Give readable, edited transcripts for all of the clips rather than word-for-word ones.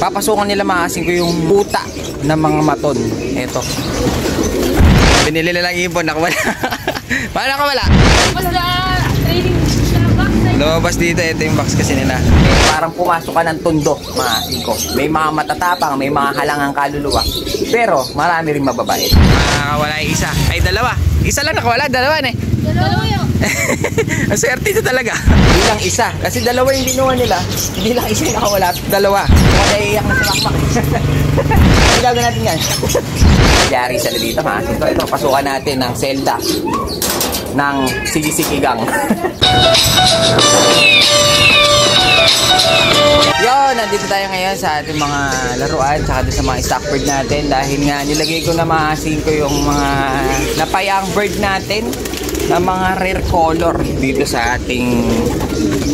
papasukan nila maasin ko yung buta ng mga maton. Ito. Binili nilang ibon, nakawala. Paano nakawala? Wala, training box. Lumabas dito, ito yung box kasi nila. Parang pumasok ka ng tundo, maasin ko. May mga matatapang, may mga halangang kaluluwa. Pero marami rin mababait. Nakawala yung isa. Ay, dalawa. Isa lang nakawala, dalawa na eh. Dalawa yun. Ang swerte ito talaga. Hindi lang isa. Kasi dalawa yung ginawa nila. Hindi lang isa yung nakawala. Dalawa. Kaya iiyak na si Makmak. Ang gagawin natin yan. Yari sila dito, maasin ko. Ito, pasukan natin ng selda ng Sigisikigang. Yo, nandito tayo ngayon sa ating mga laruan tsaka doon sa mga stock bird natin dahil nga nilagay ko na maasin ko yung mga napayang bird natin na mga rare color dito sa ating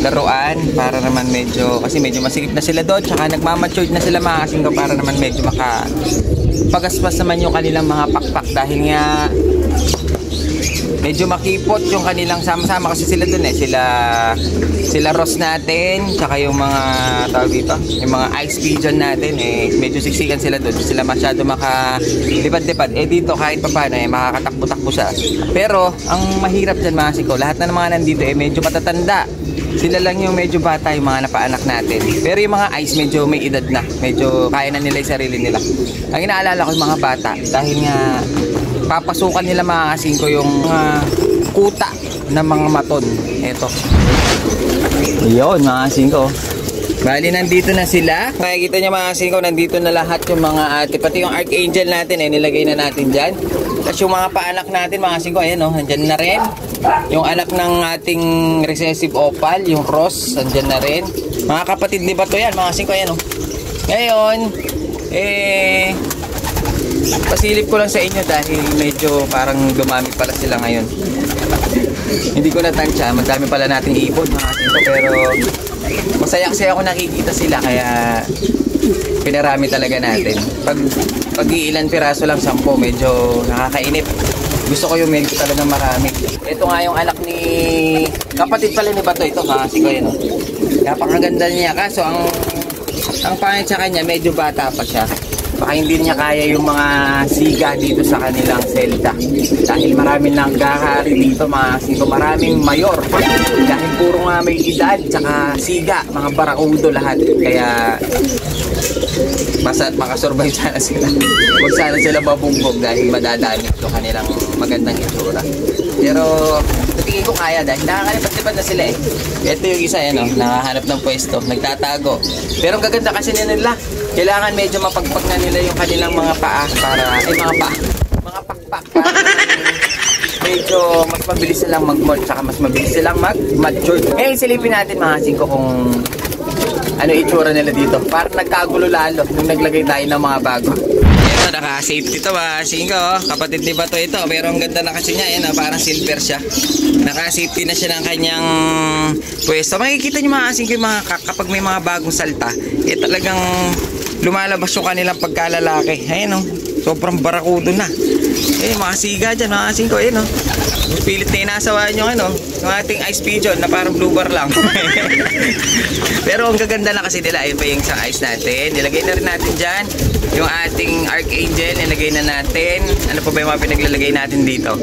laruan para naman medyo masikip na sila doon tsaka nagmamatured na sila maasin ko para naman medyo makapagaspas naman yung kanilang mga pakpak dahil nga medyo makipot yung kanilang sama-sama kasi sila dun eh. Sila Ross natin, tsaka yung mga tawag dito, yung mga ice pigeon natin eh, medyo siksikan sila dun. Sila masyado makalipad-lipad. Eh dito kahit pa paano eh, makakatakbo-takbo siya. Pero ang mahirap dyan mga siko, lahat na ng mga nandito eh medyo matatanda. Sila lang yung medyo bata yung mga napaanak natin. Pero yung mga ice medyo may edad na. Medyo kaya na nila yung sarili nila. Ang inaalala ko yung mga bata dahil nga papasukan nila maasin ko yung kuta ng mga maton. Ito. Yun, maasin ko. Bali, nandito na sila. Makikita niyo maasin ko, nandito na lahat yung mga ate. Pati yung Archangel natin, eh, nilagay na natin dyan. Tapos yung mga paanak natin, maasin ko, ayan o, nandyan na rin. Yung anak ng ating recessive opal, yung Ross, nandyan na rin. Mga kapatid ni Bato yan, maasin ko, ayan o. Ngayon, pasilip ko lang sa inyo dahil medyo parang dumami pala sila ngayon. Hindi ko natansya, madami pala nating ibon mga asin ko, pero masaya kasi ako nakikita sila kaya pinarami talaga natin. Pag iilan piraso lang, 10, medyo nakakainip. Gusto ko yung medyo talaga marami. Ito nga yung anak ni kapatid pala ni Bato, ito mga asin ko yun. Napakaganda niya kaso ang pangit sa kanya medyo bata pa siya. Baka hindi niya kaya yung mga siga dito sa kanilang selda. Dahil maraming nanggahari dito mga siko, maraming mayor. Dahil puro nga may edad, tsaka siga, mga barakudo lahat. Kaya basta makasurvive sana sila. Huwag sana sila mabugbog dahil madadamit yung kanilang magandang itsura. Pero tingin ko kaya dahil nakakalipat-lipat na sila eh. Ito yung isa yan, nakahanap ng pwesto, nagtatago. Pero ang gaganda kasi nila, kailangan medyo mapagpag na nila yung kanilang mga paa para, mga pakpak para medyo mas mabilis silang mag-molt tsaka mas mabilis silang mag-mature. Ngayon silipin natin mga singko kung ano itsura nila dito. Parang nagkagulo lalo nung naglagay tayo ng mga bago. Ito, naka-safety to ba? Singko, kapatid ni Bato ito. Pero ang ganda na kasi niya, parang silver siya. Naka-safety na siya ng kanyang pwesto. Makikita niyo mga singko yung mga kapag may mga bagong salta, talagang lumalabas yung kanilang pagkalalaki. Ayun o, sobrang barakudo na. Mga siga dyan, mga singko, ayun o. Pilit na inasawaan yung yung ating ice pigeon na parang blue bar lang. Pero ang gaganda na kasi nila, ayun pa yung isang ice natin. Nilagay na rin natin dyan. Yung ating Archangel, nilagay na natin. Ano pa ba yung mga pinaglalagay natin dito?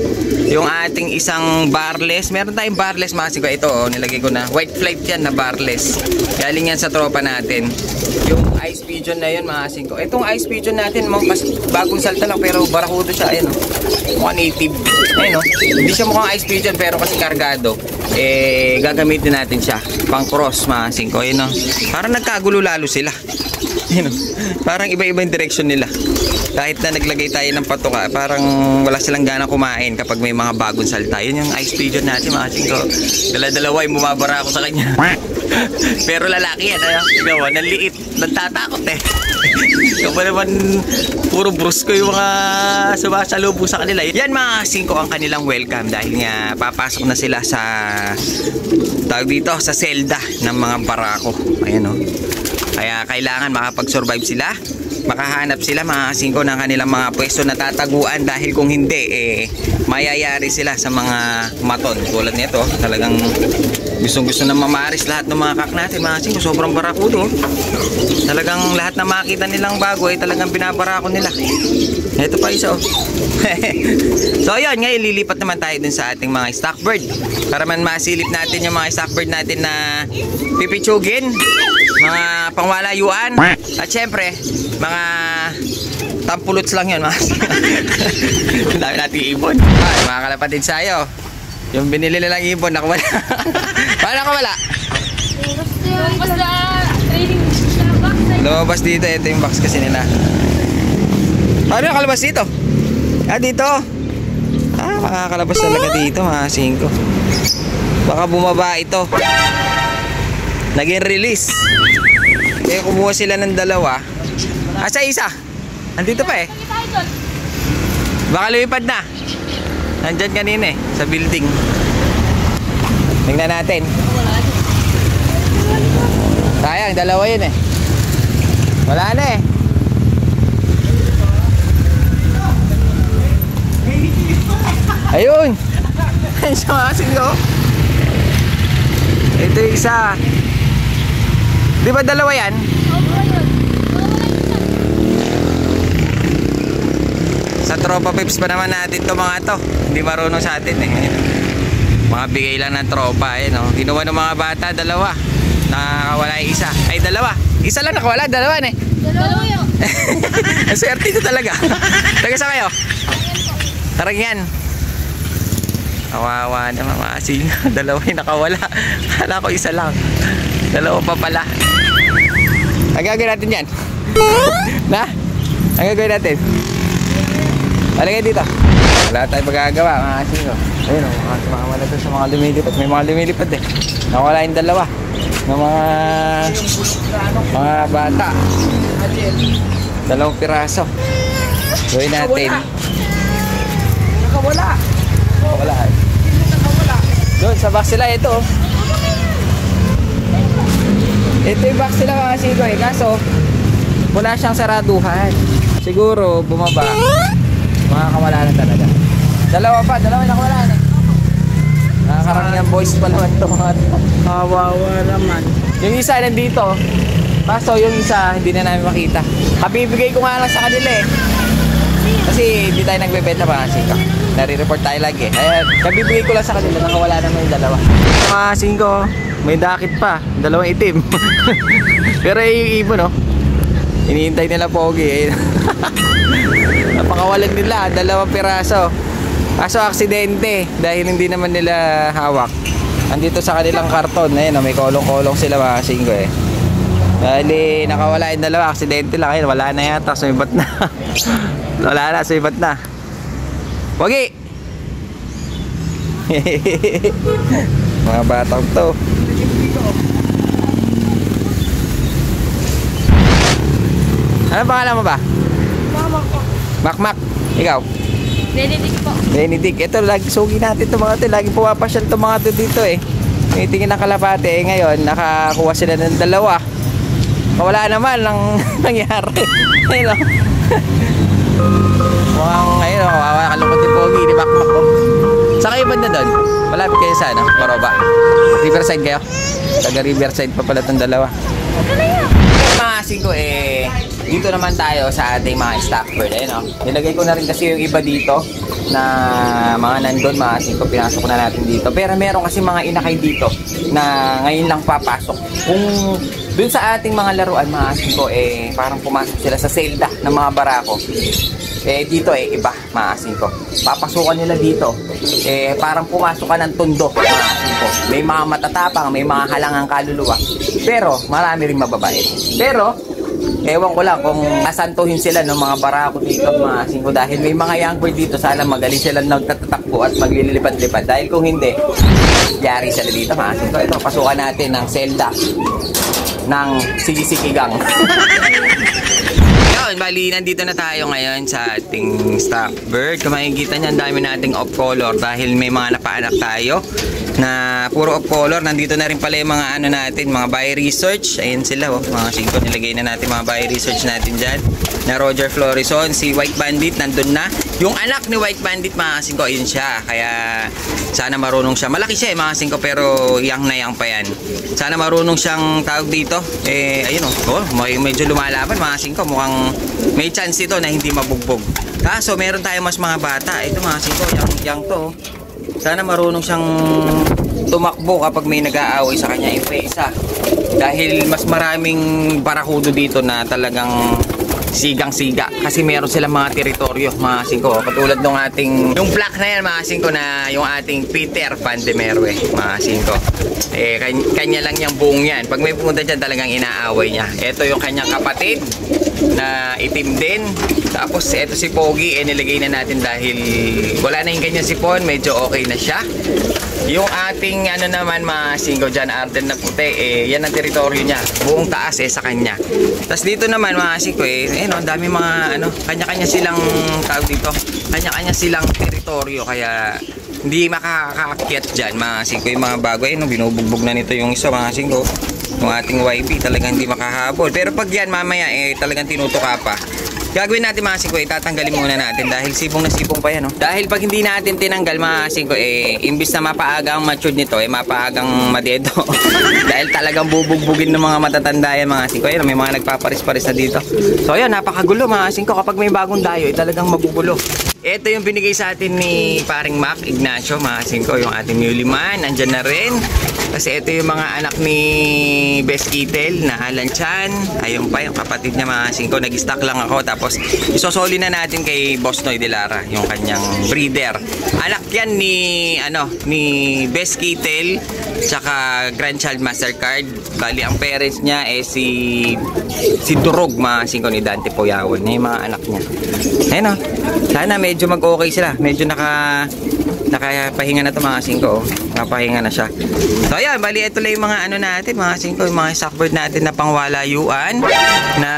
Yung ating isang barless. Meron tayong barless, mga singko. Ito, nilagay ko na. White flight yan na barless. Galing yan sa tropa natin. Yung ice pigeon na yun, mga singko. Itong ice pigeon natin, mas bagong salta lang pero barakudo siya. Ayun o. Mukhang native. Ayun o. Hindi siya mukhang ice pigeon pero kasi kargado. Gagamitin natin siya. Pang cross, mga singko. Ayun o. Parang nagkagulo lalo sila. Ayun o. Parang iba-iba yung direction nila. Kahit na naglagay tayo ng patuka, parang wala silang gana kumain kapag may mga bagong salta. Yun yung ice pigeon natin, mga singko. Dala-dalawa yung bumabara ako sa kanya. Pero lalaki yan, gawa, naliit, nagtatakot eh. Kapag naman puro brusko yung mga sumasalubong sa kanila. Yan mga singko ang kanilang welcome dahil nga papasok na sila sa tawag dito, sa selda ng mga barako. Ayan o. Kaya kailangan makapag-survive sila, makahanap sila mga kasingko ng kanilang mga pwesto na tataguan, dahil kung hindi mayayari sila sa mga maton. Tulad nito, talagang gustong-gusto na mamaris lahat ng mga kak natin mga kasingko. Sobrang barakudo. Talagang lahat na makita nilang bago ay talagang binabarako nila. Ito pa isa So ayun, ngayon lilipat naman tayo dun sa ating mga stock bird para man masilip natin yung mga stock bird natin na pipitsugin, mga pangwalayuan, at syempre mga tampulots lang yun mga ang dami nating ibon. Mga kalapatid sayo, yung binili nilang ibon nakawala. Paano nakawala? Basta trading Starbucks. Lumabas dito, ito yung box kasi nila. Paano nakalabas dito? Dito. Makakalabas talaga dito mga kasingko. Baka bumaba ito. Naging release. Kaya kumuha sila ng dalawa. Sa isa. Andito pa eh. Baka lumipad na. Nandyan kanina sa building. Tingnan natin. Sayang, dalawa yun eh. Wala na eh. Ayun. Isa mga kasingko. Ito yung isa. Di ba dalawa yan? Sa tropa pips pa naman natin to mga to. Hindi marunong sa atin eh. Mga bigay lang ng tropa eh, no? Ginawa ng mga bata, dalawa. Nakawala yung isa. Ay, dalawa. Isa lang nakawala, dalawa eh. Dalawa yun. Ang swerte ito talaga. Taga sa kayo? Tarang yan. Kawawa naman mga kasingko. Dalawa yung nakawala. Kala ko isa lang. Dalawa pa pala. Ang gagawin natin yan? Na? Ang gagawin natin? Palagay dito. Wala tayong magagawa mga kasingko. Ayun o, makawala doon sa mga lumilipad. May mga lumilipad eh. Nakawala yung dalawa ng mga bata. Dalawang piraso. Gawin natin. Nakawala. Nakawala. Doon sa box sila ito. Ito yung box sila mga kasingko eh. Kaso wala siyang saraduhan. Siguro bumaba. Makakawala na talaga. Dalawa yung nakawala na. Nakakaraming boys pa naman ito mga ito. Kawawa naman. Yung isa nandito. Kaso yung isa hindi na namin makita. Kabibigay ko nga lang sa kanila eh. Kasi hindi tayo nagbebenta mga kasingko. Nare-report tayo lagi eh. Kaya kabibigay ko lang sa kanila. Nakawala naman yung dalawa. Mga kasingko, may dakit pa. Dalawang itim. Pero yung ibon no. Iniintay nila pogi eh. Napakawalan nila, dalawang piraso. Kaso aksidente dahil hindi naman nila hawak. Andito sa kanilang karton, ayun, may kolong-kolong sila mga kasingko eh. Dahil nakawala yung dalawa, aksidente lang ayun, wala na yata, sumibat na. Wala na, sumibat na. Pogi! Mga batang to. Ano pangalan mo ba? Mama ko. Makmak. Ikaw? Benedict po. Benedict. Ito, lagi sugi natin itong mga ito. Lagi pumapasyal itong mga ito dito eh. Tingin ng kalapate eh. Ngayon, nakakuha sila ng dalawa. Wala naman ang nangyari. Ayun o. Mukhang ayun o. Kalungkot yung pogi. Di Makmak o. Saan kayo banda doon? Malapit kayo sa ano? Maroba. Riverside kayo? Taga Riverside pa pala itong dalawa. Mga kasingko eh, dito naman tayo sa ating mga stock bird. Ayun o. Nilagay ko na rin kasi yung iba dito na mga nandun mga kasingko. Pinasok na natin dito. Pero meron kasi mga inakay dito na ngayon lang papasok. Kung dun sa ating mga laruan mga kasingko eh, parang pumasok sila sa selda ng mga barako. Eh dito eh iba mga kasingko. Papasukan nila dito. Eh parang pumasok ka ng tundo mga kasingko. May mga matatapang, may mga halangang kaluluwa. Pero marami ring mababait. Pero ewan ko lang kung asantuhin sila ng mga barako dito mga kasingko. Dahil may mga young bird dito, sana magaling sila nagtatatakbo at maglilipad-lipad. Dahil kung hindi, yari sila dito mga kasingko. Ito, pasukan natin ng selda ng Sigisikigang. Yun, bali, nandito na tayo ngayon sa ating stock bird. Kung makikita nyo, ang dami nating off color dahil may mga napaanak tayo na puro off color. Nandito na rin pala yung mga ano natin, mga buy research. Ayan sila, oh. Mga 5 nilagay na natin mga buy research natin dyan. Na Roger Florison, si White Bandit nandun na. Yung anak ni White Bandit, mga 5, ayun siya. Kaya sana marunong siya. Malaki siya mga 5, pero young na young pa yan. Sana marunong siyang tawag dito. Ayun oh, medyo lumalaban mga 5. Mukhang may chance ito na hindi mabugbog. Kaso meron tayo mas mga bata. Ito mga 5, young to. Sana marunong siyang tumakbo kapag may nag-aaway sa kanya. Isa. Dahil mas maraming barakudo dito na talagang sigang-siga. Kasi meron silang mga teritoryo, mga 5. Katulad ng ating, yung black na yan, mga 5, na yung ating Peter Van de Merwe, mga 5. Kanya lang yung buong yan. Pag may pumunta dyan, talagang inaaway niya. Ito yung kanyang kapatid na itim din. Tapos ito si Pogi, nilagay na natin dahil wala na yung kanyang sipon, medyo okay na siya. Yung ating ano naman mga 5 dyan, Arden na puti, yan ang teritoryo niya. Buong taas sa kanya. Tapos dito naman mga 5, ang dami mga ano, kanya-kanya silang tawag dito. Kanya-kanya silang teritoryo, kaya hindi makakaakyat dyan mga 5. Yung mga bago, binubugbog na nito yung isa mga 5. Yung ating YB talagang hindi makahabol. Pero pag yan mamaya talagang tinutuka pa. Gagawin natin mga 5, tatanggalin muna natin dahil sipong na sipong pa yan, no? Dahil pag hindi natin tinanggal mga 5, imbis na mapaaga ang matured nito, mapaagang madedo. Dahil talagang bubugbugin ng mga matatanda yan mga 5. Ayun, may mga nagpaparis-paris na dito. So ayun, napakagulo mga 5. Kapag may bagong dayo, talagang mabubulo. Ito yung binigay sa atin ni paring Mac Ignacio mga 5, yung ating Muliman, andyan na rin. Kasi ito yung mga anak ni Best Kittel na Alan Chan. Ayun pa yung kapatid niya mga 5. Nag-stock lang ako, tapos isosoli na natin kay Boss Noy de Lara, yung kanyang breeder. Anak yan ni Best Kittel tsaka Grandchild Mastercard. Bali ang parents niya si Durog mga 5 ni Dante Poyawon. Yung mga anak niya. Ayun o. Sana medyo mag-okay sila. Medyo nakapahinga na ito mga 5. Nakapahinga na siya. So ayan, bali ito lang yung mga ano natin mga 5. Yung mga stockbird natin na pangwalayuan na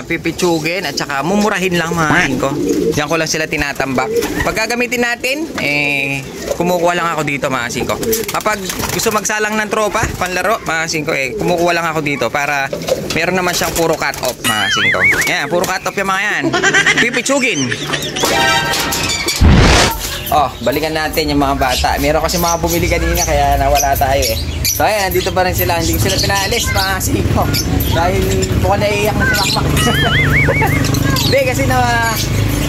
pipitsugin at saka mumurahin lang mga 5. Diyan ko lang sila tinatambak. Pag gagamitin natin, kumukuha lang ako dito mga 5. Kapag gusto magsalang ng tropa, panlaro mga 5, kumukuha lang ako dito para meron naman siyang puro cut off mga 5. Yan, puro cut off yung mga yan. Pipitsugin. Oh, balikan natin yung mga bata. Meron kasi mga bumili kanina kaya nawala tayo So ayan, nandito pa rin sila. Hindi ko sila pinaalis mga 5. Dahil mukhang naiiyak na sumakmak. Hindi kasi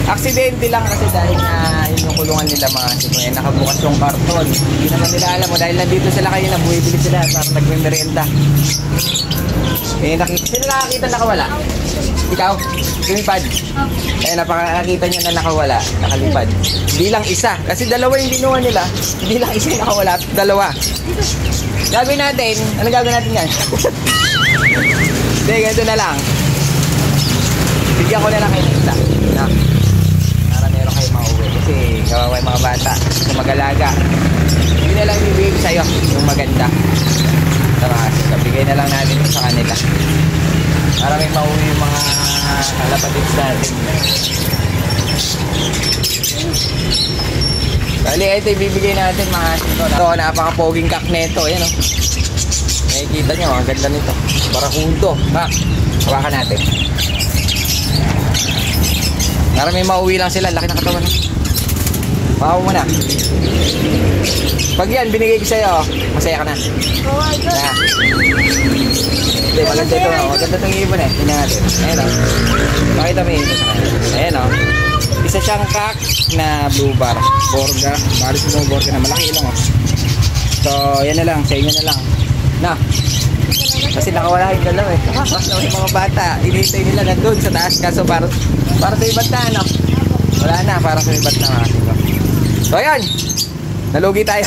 aksidente lang kasi dahil na yung kulungan nila mga 5. Nakabukas yung karton. Hindi naman nila alam mo dahil nandito sila kayo na bumibili sila para nagme-merienda. Sino nakakita nakawala? Ikaw? Lumipad? Napakakita niya na nakawala, nakalipad. Hindi lang isa. Kasi dalawa yung binuha nila. Hindi lang isa yung nakawala, dalawa. Gagawin natin. Ano gagawin natin yan? Hindi, ganito na lang. Bigyan ko na lang kayo ng isa. Para meron kayo mauwi. Kasi kawawa yung mga bata. Kasi mag-alaga. Hindi na lang ibigay ko sa'yo. Yung maganda. Bigay na lang natin ito sa kanila. Para may mauwi yung mga kalapatids natin. Bali, ito ibibigay natin mga 5. Ito, napaka-poging kak neto. Ayan o. Nakikita nyo, ang ganda nito. Barakudo. Hawakan natin. Para may mauwi lang sila. Laki ng katawan. Pahaw mo na. Pag yan, binigay ko sa'yo, masaya ka na. Hindi, maganda ito. Maganda itong ibon Tingnan natin. Ayan o. Pakita mo yung ibon sa kanya. Ayan o. Isa siyang kak na blue bar. Borga. Baris mo borga na. Malaki ilong o. So, yan na lang. Sa inyo na lang. Kasi nakawala yung dalaw yung mga bata. Inihintay nila nandun sa taas. Kaso para sa iba't na, wala na. Para sa iba't na. So, ayan. Nalugi tayo.